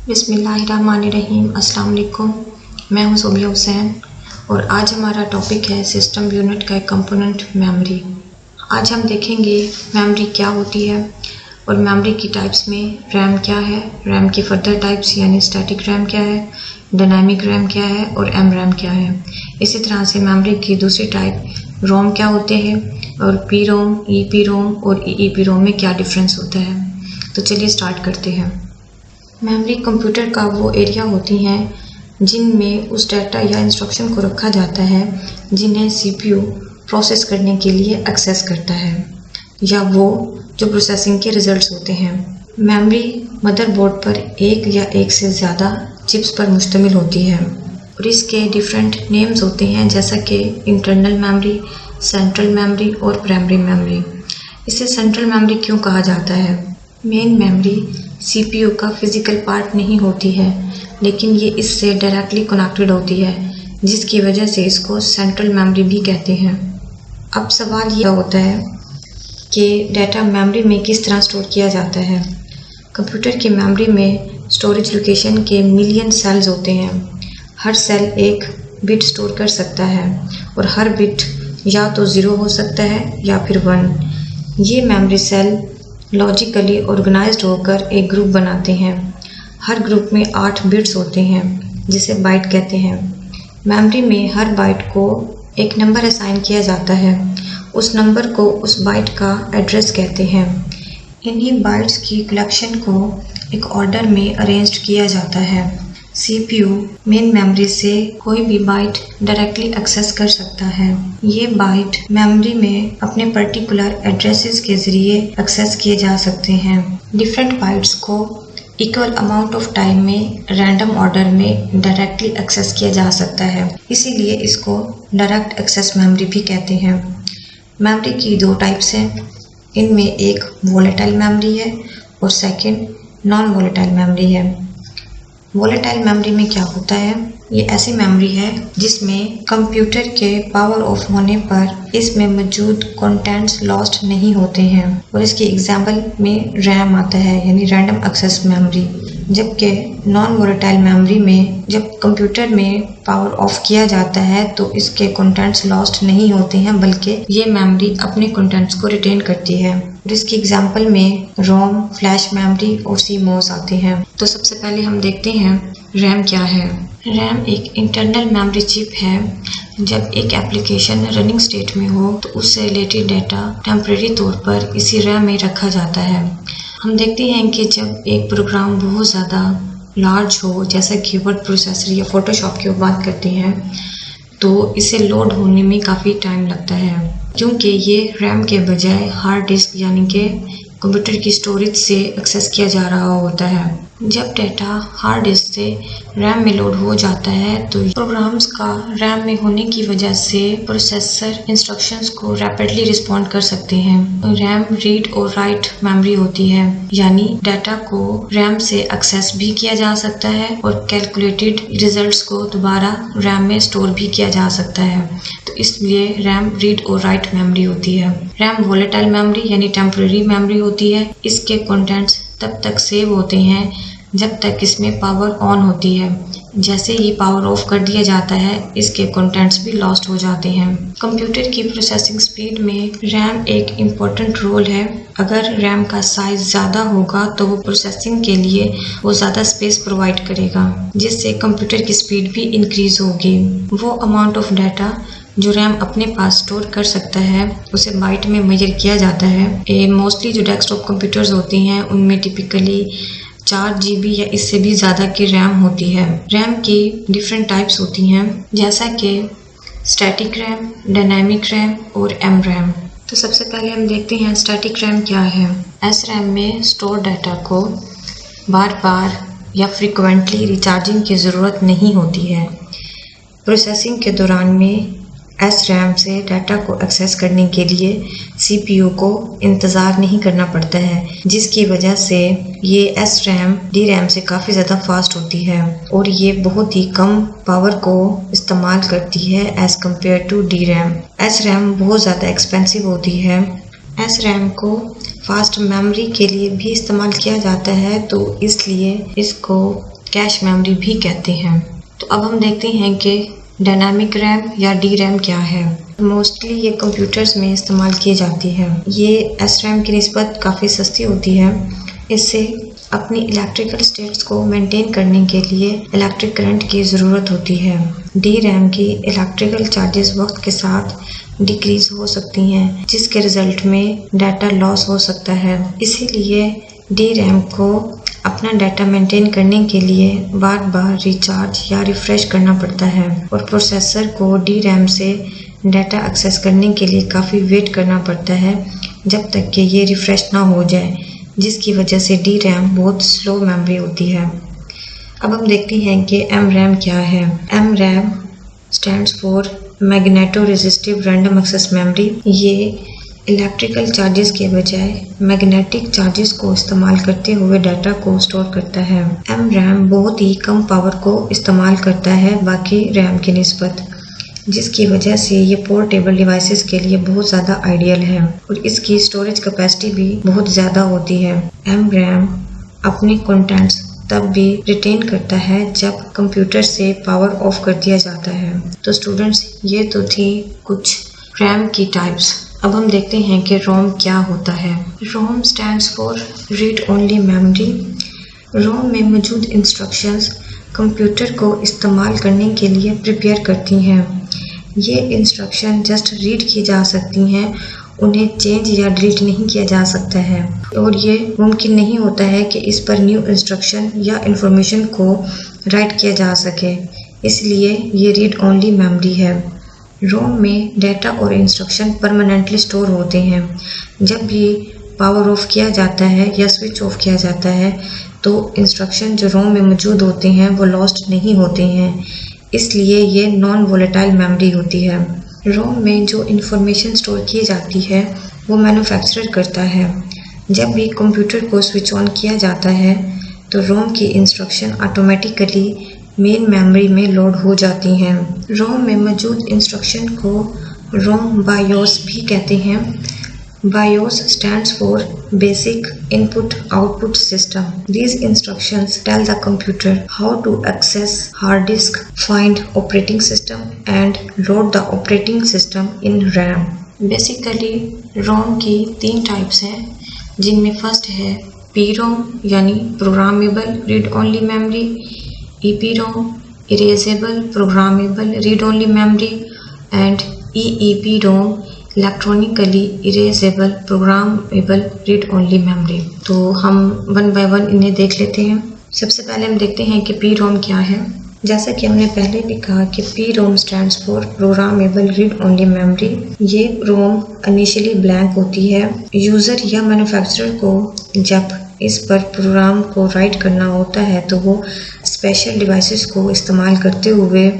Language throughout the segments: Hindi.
बिस्मिल्लाहिर्रहमानिर्रहीम। अस्सलाम वालेकुम। मैं हूं सोबिया हुसैन और आज हमारा टॉपिक है सिस्टम यूनिट का एक कंपोनेंट मेमोरी। आज हम देखेंगे मेमोरी क्या होती है और मेमोरी की टाइप्स में रैम क्या है, रैम की फर्दर टाइप्स यानी स्टैटिक रैम क्या है, डायनामिक रैम क्या है और एम रैम क्या है। इसी तरह से मेमोरी की दूसरी टाइप रोम क्या होते हैं और P ROM, E P ROM और ई पी रोम में क्या डिफरेंस होता है। तो चलिए स्टार्ट करते हैं। मेमोरी कंप्यूटर का वो एरिया होती हैं जिनमें उस डाटा या इंस्ट्रक्शन को रखा जाता है जिन्हें सीपीयू प्रोसेस करने के लिए एक्सेस करता है या वो जो प्रोसेसिंग के रिजल्ट्स होते हैं। मेमोरी मदरबोर्ड पर एक या एक से ज़्यादा चिप्स पर मुश्तमिल होती है और इसके डिफरेंट नेम्स होते हैं जैसा कि इंटरनल मेमोरी, सेंट्रल मेमोरी और प्राइमरी मेमोरी। इसे सेंट्रल मेमोरी क्यों कहा जाता है? मेन मेमोरी सीपीयू का फिज़िकल पार्ट नहीं होती है लेकिन ये इससे डायरेक्टली कनेक्टेड होती है जिसकी वजह से इसको सेंट्रल मेमोरी भी कहते हैं। अब सवाल यह होता है कि डाटा मेमोरी में किस तरह स्टोर किया जाता है। कंप्यूटर की मेमोरी में स्टोरेज लोकेशन के मिलियन सेल्स होते हैं। हर सेल एक बिट स्टोर कर सकता है और हर बिट या तो 0 हो सकता है या फिर 1। ये मेमोरी सेल लॉजिकली ऑर्गेनाइज्ड होकर एक ग्रुप बनाते हैं। हर ग्रुप में 8 बिट्स होते हैं जिसे बाइट कहते हैं। मेमोरी में हर बाइट को एक नंबर असाइन किया जाता है। उस नंबर को उस बाइट का एड्रेस कहते हैं। इन्हीं बाइट्स की कलेक्शन को एक ऑर्डर में अरेंज्ड किया जाता है। सीपीयू मेन मेमोरी से कोई भी बाइट डायरेक्टली एक्सेस कर सकता है। ये बाइट मेमोरी में अपने पर्टिकुलर एड्रेसेस के ज़रिए एक्सेस किए जा सकते हैं। डिफरेंट बाइट्स को इक्वल अमाउंट ऑफ टाइम में रैंडम ऑर्डर में डायरेक्टली एक्सेस किया जा सकता है, इसीलिए इसको डायरेक्ट एक्सेस मेमोरी भी कहते हैं। मेमोरी की 2 टाइप्स हैं। इनमें एक वोलेटाइल मेमोरी है और सेकंड नॉन वोलेटाइल मेमोरी है। वोलेटाइल मेमोरी में क्या होता है? ये ऐसी मेमोरी है जिसमें कंप्यूटर के पावर ऑफ होने पर इसमें मौजूद कंटेंट्स लॉस्ट नहीं होते हैं और इसकी एग्जाम्पल में रैम आता है यानी रैंडम एक्सेस मेमोरी। जबकि नॉन वोलेटाइल मेमोरी में जब कंप्यूटर में पावर ऑफ किया जाता है तो इसके कंटेंट्स लॉस्ट नहीं होते हैं बल्कि ये मेमोरी अपने कंटेंट्स को रिटेन करती है और इसकी एग्जाम्पल में रोम, फ्लैश मेमोरी और सीमोस आते हैं। तो सबसे पहले हम देखते हैं रैम क्या है। रैम एक इंटरनल मेमोरी चिप है। जब एक एप्लीकेशन रनिंग स्टेट में हो तो उससे रिलेटेड डाटा टेम्परेरी तौर पर इसी रैम में रखा जाता है। हम देखते हैं कि जब एक प्रोग्राम बहुत ज़्यादा लार्ज हो जैसा कि वर्ड प्रोसेसर या फोटोशॉप की बात करते हैं तो इसे लोड होने में काफ़ी टाइम लगता है क्योंकि ये रैम के बजाय हार्ड डिस्क यानी कि कंप्यूटर की स्टोरेज से एक्सेस किया जा रहा होता है। जब डाटा हार्ड डिस्क से रैम में लोड हो जाता है तो प्रोग्राम्स का रैम में होने की वजह से प्रोसेसर इंस्ट्रक्शंस को रैपिडली रिस्पॉन्ड कर सकते हैं। रैम रीड और राइट मेमोरी होती है यानी डाटा को रैम से एक्सेस भी किया जा सकता है और कैलकुलेटेड रिजल्ट्स को दोबारा रैम में स्टोर भी किया जा सकता है। तो इसलिए रैम रीड और राइट मेमोरी होती है। रैम वोलेटाइल मेमोरी यानी टेम्परेरी मेमोरी होती है। इसके कंटेंट्स तब तक सेव होते हैं जब तक इसमें पावर ऑन होती है। जैसे ही पावर ऑफ कर दिया जाता है इसके कंटेंट्स भी लॉस्ट हो जाते हैं। कंप्यूटर की प्रोसेसिंग स्पीड में रैम एक इम्पॉर्टेंट रोल है। अगर रैम का साइज ज़्यादा होगा तो वो प्रोसेसिंग के लिए वो ज़्यादा स्पेस प्रोवाइड करेगा जिससे कंप्यूटर की स्पीड भी इंक्रीज होगी। वो अमाउंट ऑफ डाटा जो रैम अपने पास स्टोर कर सकता है उसे बाइट में मेजर किया जाता है। मोस्टली जो डेस्कटॉप कंप्यूटर्स होती हैं उनमें टिपिकली 4 GB या इससे भी ज़्यादा की रैम होती है। रैम की डिफरेंट टाइप्स होती हैं जैसा कि स्टैटिक रैम, डायनामिक रैम और एम रैम। तो सबसे पहले हम देखते हैं स्टैटिक रैम क्या है। एस रैम में स्टोर डाटा को बार बार या फ्रिक्वेंटली रिचार्जिंग की ज़रूरत नहीं होती है। प्रोसेसिंग के दौरान में एस रैम से डाटा को एक्सेस करने के लिए सीपीयू को इंतज़ार नहीं करना पड़ता है जिसकी वजह से ये एस रैम डी रैम से काफ़ी ज़्यादा फास्ट होती है और ये बहुत ही कम पावर को इस्तेमाल करती है as compare to D RAM. S RAM बहुत ज़्यादा एक्सपेंसिव होती है। एस रैम को फास्ट मेमोरी के लिए भी इस्तेमाल किया जाता है तो इसलिए इसको कैश मेमोरी भी कहते हैं। तो अब हम देखते हैं कि डायनामिक रैम या डी रैम क्या है। मोस्टली ये कंप्यूटर्स में इस्तेमाल की जाती है। ये एस रैम की निस्बत काफ़ी सस्ती होती है। इससे अपनी इलेक्ट्रिकल स्टेट्स को मेंटेन करने के लिए इलेक्ट्रिक करंट की ज़रूरत होती है। डी रैम की इलेक्ट्रिकल चार्जेस वक्त के साथ डिक्रीज हो सकती हैं, जिसके रिजल्ट में डाटा लॉस हो सकता है। इसीलिए डी रैम को अपना डाटा मेंटेन करने के लिए बार बार रिचार्ज या रिफ्रेश करना पड़ता है और प्रोसेसर को डी रैम से डाटा एक्सेस करने के लिए काफ़ी वेट करना पड़ता है जब तक कि ये रिफ्रेश ना हो जाए, जिसकी वजह से डी रैम बहुत स्लो मेमोरी होती है। अब हम देखते हैं कि एम रैम क्या है। M RAM stands for magneto resistive random access memory. ये इलेक्ट्रिकल चार्जेस के बजाय मैग्नेटिक चार्जेस को इस्तेमाल करते हुए डाटा को स्टोर करता है। एम रैम बहुत ही कम पावर को इस्तेमाल करता है बाकी रैम की निस्बत, जिसकी वजह से ये पोर्टेबल डिवाइसेस के लिए बहुत ज़्यादा आइडियल है और इसकी स्टोरेज कैपेसिटी भी बहुत ज़्यादा होती है। एम रैम अपने कंटेंट्स तब भी रिटेन करता है जब कंप्यूटर से पावर ऑफ कर दिया जाता है। तो स्टूडेंट्स, ये तो थी कुछ रैम की टाइप्स। अब हम देखते हैं कि रोम क्या होता है। ROM stands for read only memory. ROM में मौजूद इंस्ट्रक्शंस कंप्यूटर को इस्तेमाल करने के लिए प्रिपेयर करती हैं। ये इंस्ट्रक्शन जस्ट रीड की जा सकती हैं, उन्हें चेंज या डिलीट नहीं किया जा सकता है और ये मुमकिन नहीं होता है कि इस पर न्यू इंस्ट्रक्शन या इंफॉर्मेशन को राइट किया जा सके, इसलिए ये रीड ओनली मेमोरी है। रोम में डाटा और इंस्ट्रक्शन परमानेंटली स्टोर होते हैं। जब भी पावर ऑफ किया जाता है या स्विच ऑफ किया जाता है तो इंस्ट्रक्शन जो रोम में मौजूद होते हैं वो लॉस्ट नहीं होते हैं, इसलिए ये नॉन वोलेटाइल मेमोरी होती है। रोम में जो इंफॉर्मेशन स्टोर की जाती है वो मैन्युफैक्चरर करता है। जब भी कंप्यूटर को स्विच ऑन किया जाता है तो रोम की इंस्ट्रक्शन ऑटोमेटिकली मेन मेमोरी में लोड हो जाती हैं। रोम में मौजूद इंस्ट्रक्शन को रोम बायोस भी कहते हैं। BIOS stands for Basic Input Output System. These instructions tell the computer how to access hard disk, find operating system and load the operating system in RAM. Basically, ROM की 3 टाइप्स हैं, जिनमें फर्स्ट है PROM यानी Programmable Read Only Memory, EPROM Erasable Programmable Read Only Memory and EEPROM electronically erasable programmable read only memory. तो हम वन बाय वन इन्हें देख लेते हैं। सबसे पहले हम देखते हैं कि PROM क्या है। जैसा कि हमने पहले भी कहा कि PROM stands for programmable read only memory. ये रोम इनिशियली ब्लैंक होती है। यूज़र या मैन्युफैक्चरर को जब इस पर प्रोग्राम को राइट करना होता है तो वो स्पेशल डिवाइसेस को इस्तेमाल करते हुए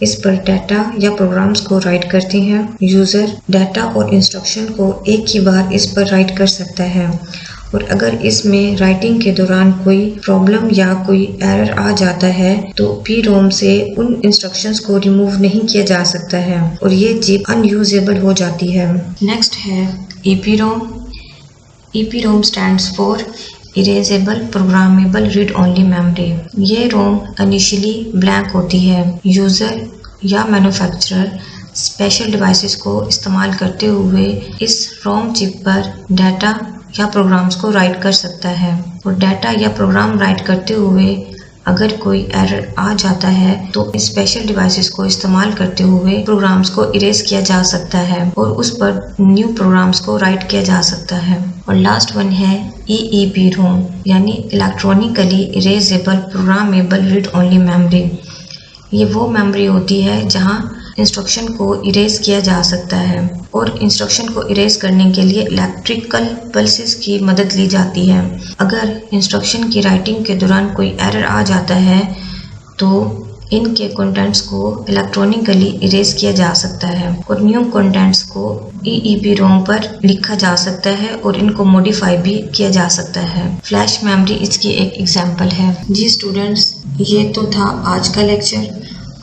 इस पर डाटा या प्रोग्राम्स को राइट करते हैं। यूज़र डाटा और इंस्ट्रक्शन को एक ही बार इस पर राइट कर सकता है और अगर इसमें राइटिंग के दौरान कोई प्रॉब्लम या कोई एरर आ जाता है तो PROM से उन इंस्ट्रक्शंस को रिमूव नहीं किया जा सकता है और ये चिप अनयूजेबल हो जाती है। नेक्स्ट है EPROM। EPROM stands for erasable programmable read only memory. ये रोम इनिशियली ब्लैंक होती है। यूज़र या मैन्युफैक्चरर स्पेशल डिवाइसेस को इस्तेमाल करते हुए इस रोम चिप पर डाटा या प्रोग्राम्स को राइट कर सकता है और डाटा या प्रोग्राम राइट करते हुए अगर कोई एरर आ जाता है तो स्पेशल डिवाइसेस को इस्तेमाल करते हुए प्रोग्राम्स को इरेज किया जा सकता है और उस पर न्यू प्रोग्राम्स को राइट किया जा सकता है। और लास्ट वन है EEPROM यानी electronically erasable programmable read only memory. ये वो मेमोरी होती है जहां इंस्ट्रक्शन को इरेज किया जा सकता है और इंस्ट्रक्शन को इरेज करने के लिए इलेक्ट्रिकल पल्सेस की मदद ली जाती है। अगर इंस्ट्रक्शन की राइटिंग के दौरान कोई एरर आ जाता है तो इनके कंटेंट्स को इलेक्ट्रॉनिकली इरेज किया जा सकता है और न्यू कंटेंट्स को EEPROM पर लिखा जा सकता है और इनको मॉडिफाई भी किया जा सकता है। फ्लैश मेमोरी इसकी एक एग्जांपल है। जी स्टूडेंट्स, ये तो था आज का लेक्चर।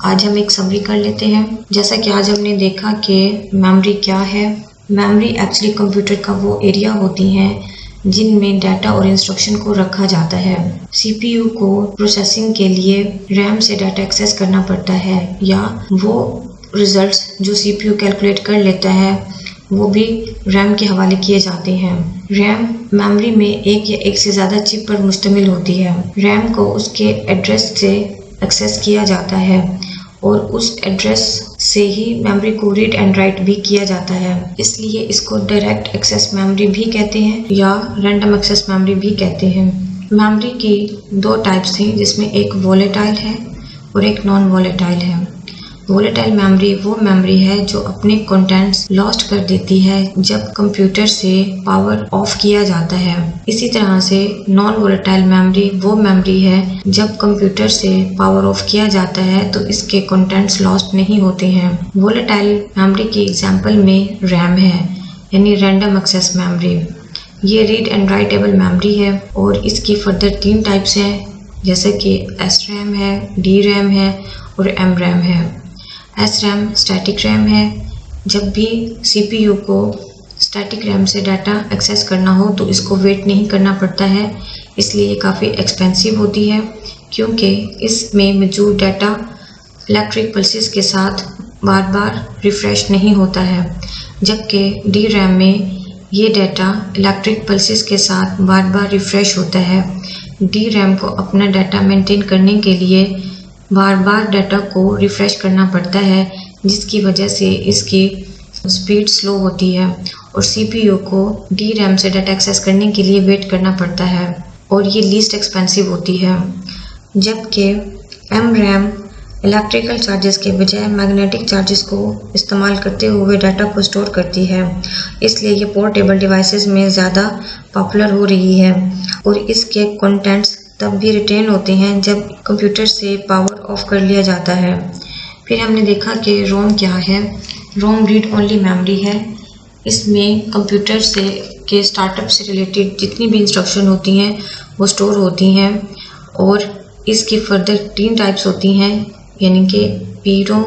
आज हम एक समरी कर लेते हैं। जैसा कि आज हमने देखा कि मेमोरी क्या है। मेमोरी एक्चुअली कंप्यूटर का वो एरिया होती है जिनमें डाटा और इंस्ट्रक्शन को रखा जाता है। CPU को प्रोसेसिंग के लिए रैम से डाटा एक्सेस करना पड़ता है, या वो रिजल्ट्स जो CPU कैलकुलेट कर लेता है वो भी रैम के हवाले किए जाते हैं। रैम मेमोरी में एक या एक से ज़्यादा चिप पर मुश्तमिल होती है। रैम को उसके एड्रेस से एक्सेस किया जाता है और उस एड्रेस से ही मेमोरी को रीड एंड राइट भी किया जाता है। इसलिए इसको डायरेक्ट एक्सेस मेमोरी भी कहते हैं या रैंडम एक्सेस मेमोरी भी कहते हैं। मेमोरी की दो टाइप्स हैं, जिसमें एक वोलेटाइल है और एक नॉन वोलेटाइल है। वोलेटाइल मेमोरी वो मेमोरी है जो अपने कंटेंट्स लॉस्ट कर देती है जब कंप्यूटर से पावर ऑफ किया जाता है। इसी तरह से नॉन वोलेटाइल मेमोरी वो मेमोरी है जब कंप्यूटर से पावर ऑफ किया जाता है तो इसके कंटेंट्स लॉस्ट नहीं होते हैं। वोलेटाइल मेमोरी की एग्जांपल में रैम है, यानी रैंडम एक्सेस मेमोरी। ये रीड एंड राइटेबल मेमोरी है और इसकी फर्दर 3 टाइप्स हैं, जैसे कि SRAM है, DRAM है और MRAM है। SRAM स्टैटिक रैम है। जब भी CPU को स्टैटिक रैम से डाटा एक्सेस करना हो तो इसको वेट नहीं करना पड़ता है, इसलिए ये काफ़ी एक्सपेंसिव होती है, क्योंकि इसमें मौजूद डाटा इलेक्ट्रिक पल्सेस के साथ बार बार रिफ़्रेश नहीं होता है। जबकि DRAM में ये डाटा इलेक्ट्रिक पल्सेस के साथ बार बार रिफ़्रेश होता है। DRAM को अपना डाटा मेंटेन करने के लिए बार बार डाटा को रिफ़्रेश करना पड़ता है, जिसकी वजह से इसकी स्पीड स्लो होती है और CPU को DRAM से डाटा एक्सेस करने के लिए वेट करना पड़ता है और ये लीस्ट एक्सपेंसिव होती है। जबकि MRAM इलेक्ट्रिकल चार्जेस के बजाय मैग्नेटिक चार्जेस को इस्तेमाल करते हुए डाटा को स्टोर करती है, इसलिए ये पोर्टेबल डिवाइसेस में ज़्यादा पॉपुलर हो रही है और इसके कंटेंट्स तब भी रिटेन होते हैं जब कंप्यूटर से पावर ऑफ कर लिया जाता है। फिर हमने देखा कि रोम क्या है। रोम रीड ओनली मेमोरी है। इसमें कंप्यूटर से के स्टार्टअप से रिलेटेड जितनी भी इंस्ट्रक्शन होती हैं वो स्टोर होती हैं और इसकी फर्दर 3 टाइप्स होती हैं, यानी कि PROM,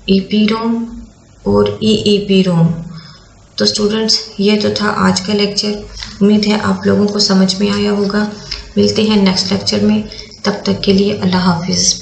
EPROM और EEPROM। तो स्टूडेंट्स, ये तो था आज का लेक्चर। उम्मीद है आप लोगों को समझ में आया होगा। मिलते हैं नेक्स्ट लेक्चर में, तब तक के लिए अल्लाह हाफिज़।